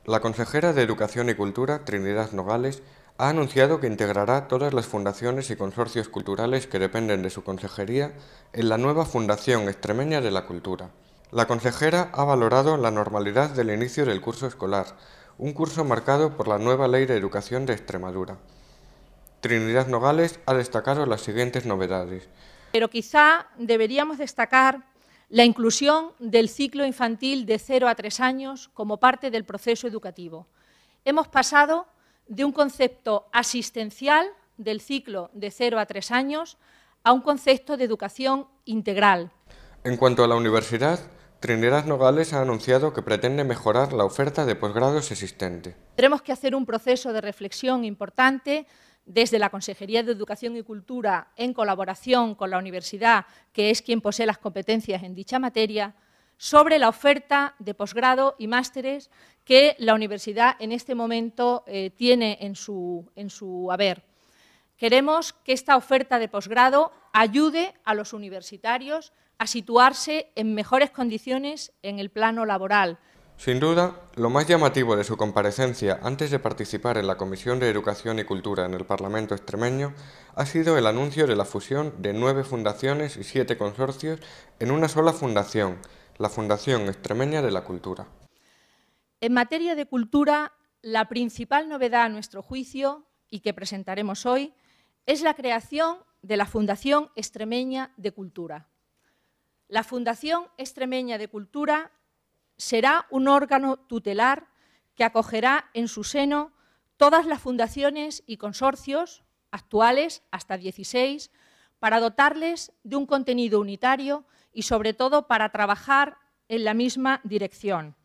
La consejera de Educación y Cultura, Trinidad Nogales, ha anunciado que integrará todas las fundaciones y consorcios culturales que dependen de su consejería en la nueva Fundación Extremeña de la Cultura. La consejera ha valorado la normalidad del inicio del curso escolar, un curso marcado por la nueva Ley de Educación de Extremadura. Trinidad Nogales ha destacado las siguientes novedades. Pero quizá deberíamos destacar la inclusión del ciclo infantil de 0 a 3 años como parte del proceso educativo. Hemos pasado de un concepto asistencial del ciclo de 0 a 3 años a un concepto de educación integral. En cuanto a la universidad, Trinidad Nogales ha anunciado que pretende mejorar la oferta de posgrados existente. Tendremos que hacer un proceso de reflexión importante desde la Consejería de Educación y Cultura, en colaboración con la universidad, que es quien posee las competencias en dicha materia, sobre la oferta de posgrado y másteres que la universidad en este momento tiene en su haber. Queremos que esta oferta de posgrado ayude a los universitarios a situarse en mejores condiciones en el plano laboral. Sin duda, lo más llamativo de su comparecencia antes de participar en la Comisión de Educación y Cultura en el Parlamento extremeño ha sido el anuncio de la fusión de 9 fundaciones y 7 consorcios en una sola fundación, la Fundación Extremeña de la Cultura. En materia de cultura, la principal novedad a nuestro juicio, y que presentaremos hoy, es la creación de la Fundación Extremeña de Cultura. La Fundación Extremeña de Cultura será un órgano tutelar que acogerá en su seno todas las fundaciones y consorcios actuales, hasta 16, para dotarles de un contenido unitario y, sobre todo, para trabajar en la misma dirección.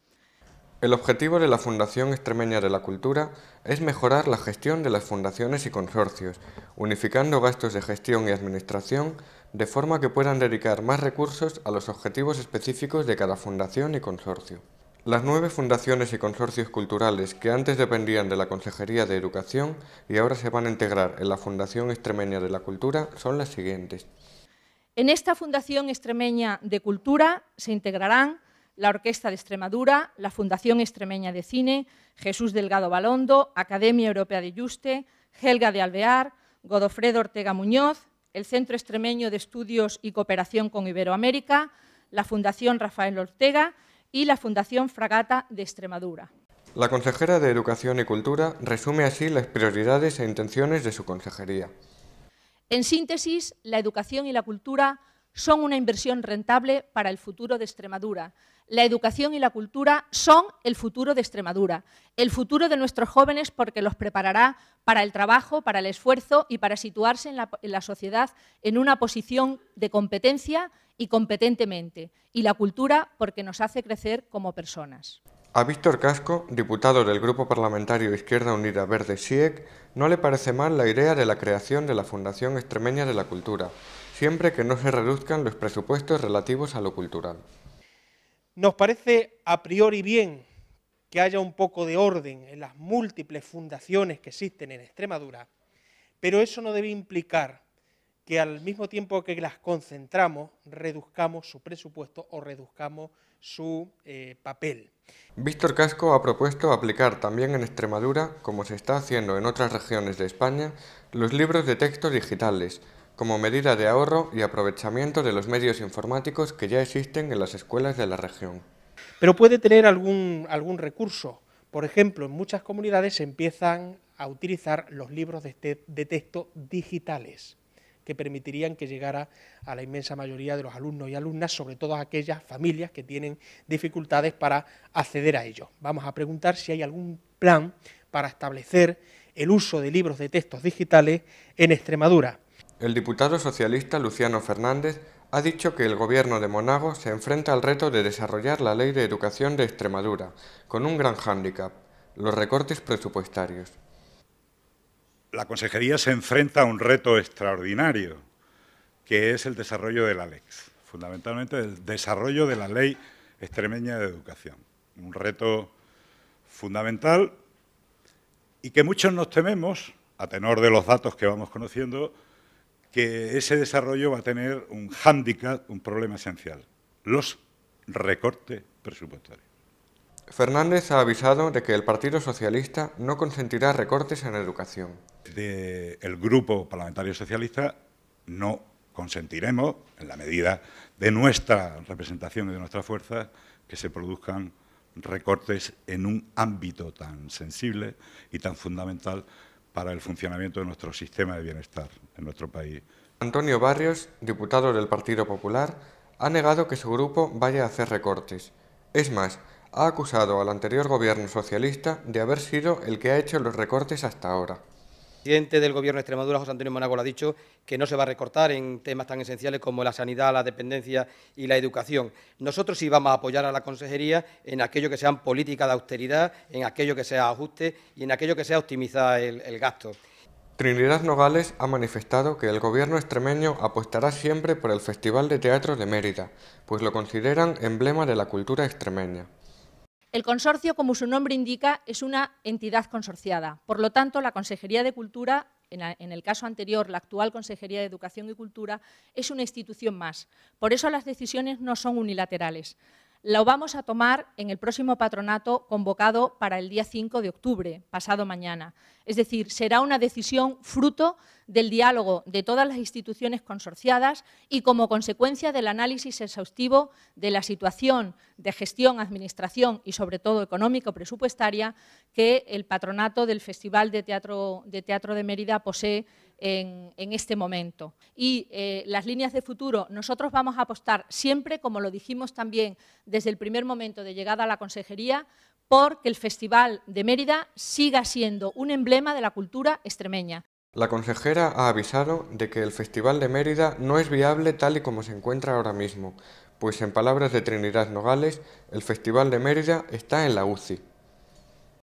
El objetivo de la Fundación Extremeña de la Cultura es mejorar la gestión de las fundaciones y consorcios, unificando gastos de gestión y administración de forma que puedan dedicar más recursos a los objetivos específicos de cada fundación y consorcio. Las 9 fundaciones y consorcios culturales que antes dependían de la Consejería de Educación y ahora se van a integrar en la Fundación Extremeña de la Cultura son las siguientes. En esta Fundación Extremeña de Cultura se integrarán la Orquesta de Extremadura, la Fundación Extremeña de Cine, Jesús Delgado Balondo, Academia Europea de Yuste, Helga de Alvear, Godofredo Ortega Muñoz, el Centro Extremeño de Estudios y Cooperación con Iberoamérica, la Fundación Rafael Ortega y la Fundación Fragata de Extremadura. La consejera de Educación y Cultura resume así las prioridades e intenciones de su consejería. En síntesis, la educación y la cultura son una inversión rentable para el futuro de Extremadura. La educación y la cultura son el futuro de Extremadura, el futuro de nuestros jóvenes, porque los preparará para el trabajo, para el esfuerzo y para situarse en la sociedad en una posición de competencia y competentemente. Y la cultura porque nos hace crecer como personas. A Víctor Casco, diputado del Grupo Parlamentario Izquierda Unida Verde SIEC, no le parece mal la idea de la creación de la Fundación Extremeña de la Cultura, siempre que no se reduzcan los presupuestos relativos a lo cultural. Nos parece a priori bien que haya un poco de orden en las múltiples fundaciones que existen en Extremadura, pero eso no debe implicar que al mismo tiempo que las concentramos, reduzcamos su presupuesto o reduzcamos su papel. Víctor Casco ha propuesto aplicar también en Extremadura, como se está haciendo en otras regiones de España, los libros de texto digitales, como medida de ahorro y aprovechamiento de los medios informáticos que ya existen en las escuelas de la región. Pero puede tener algún recurso. Por ejemplo, en muchas comunidades se empiezan a utilizar los libros de texto digitales, que permitirían que llegara a la inmensa mayoría de los alumnos y alumnas, sobre todo a aquellas familias que tienen dificultades para acceder a ellos. Vamos a preguntar si hay algún plan para establecer el uso de libros de textos digitales en Extremadura. El diputado socialista Luciano Fernández ha dicho que el gobierno de Monago se enfrenta al reto de desarrollar la Ley de Educación de Extremadura, con un gran hándicap: los recortes presupuestarios. La Consejería se enfrenta a un reto extraordinario, que es el desarrollo de la LEX, fundamentalmente el desarrollo de la Ley Extremeña de Educación. Un reto fundamental y que muchos nos tememos, a tenor de los datos que vamos conociendo, que ese desarrollo va a tener un hándicap, un problema esencial: los recortes presupuestarios. Fernández ha avisado de que el Partido Socialista no consentirá recortes en educación. El Grupo Parlamentario Socialista no consentiremos, en la medida de nuestra representación y de nuestra fuerza, que se produzcan recortes en un ámbito tan sensible y tan fundamental para el funcionamiento de nuestro sistema de bienestar en nuestro país. Antonio Barrios, diputado del Partido Popular, ha negado que su grupo vaya a hacer recortes. Es más, ha acusado al anterior gobierno socialista de haber sido el que ha hecho los recortes hasta ahora. El presidente del Gobierno de Extremadura, José Antonio Monago, lo ha dicho, que no se va a recortar en temas tan esenciales como la sanidad, la dependencia y la educación. Nosotros sí vamos a apoyar a la consejería en aquello que sean políticas de austeridad, en aquello que sea ajuste y en aquello que sea optimizar el gasto. Trinidad Nogales ha manifestado que el gobierno extremeño apostará siempre por el Festival de Teatro de Mérida, pues lo consideran emblema de la cultura extremeña. El consorcio, como su nombre indica, es una entidad consorciada. Por lo tanto, la Consejería de Cultura, en el caso anterior, la actual Consejería de Educación y Cultura, es una institución más. Por eso las decisiones no son unilaterales. Lo vamos a tomar en el próximo patronato convocado para el día 5 de octubre, pasado mañana. Es decir, será una decisión fruto del diálogo de todas las instituciones consorciadas y como consecuencia del análisis exhaustivo de la situación de gestión, administración y sobre todo económico-presupuestaria que el patronato del Festival de Teatro de Mérida posee en este momento. Y las líneas de futuro, nosotros vamos a apostar siempre, como lo dijimos también desde el primer momento de llegada a la Consejería, por que el Festival de Mérida siga siendo un emblema de la cultura extremeña. La consejera ha avisado de que el Festival de Mérida no es viable tal y como se encuentra ahora mismo, pues en palabras de Trinidad Nogales, el Festival de Mérida está en la UCI.